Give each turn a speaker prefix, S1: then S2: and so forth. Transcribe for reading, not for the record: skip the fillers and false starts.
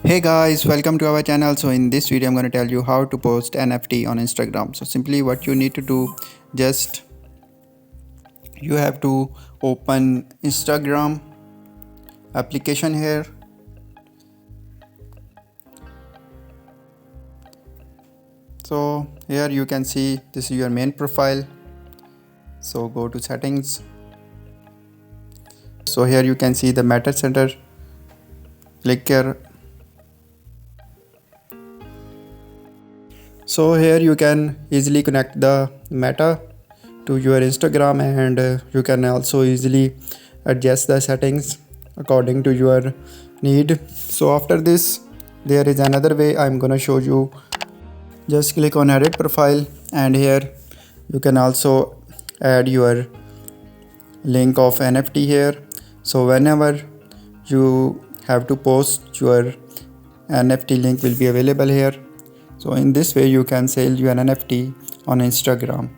S1: Hey guys, welcome to our channel. So in this video I'm going to tell you how to post NFT on Instagram. So simply what you need to do, just you have to open Instagram application here. So here you can see this is your main profile. So go to settings. So here you can see the meta center. Click here. So here you can easily connect the meta to your Instagram, and you can also easily adjust the settings according to your need. So after this there is another way I'm gonna show you. Just click on edit profile, and here you can also add your link of NFT here. So whenever you have to post, your NFT link will be available here. So in this way you can sell your NFT on Instagram.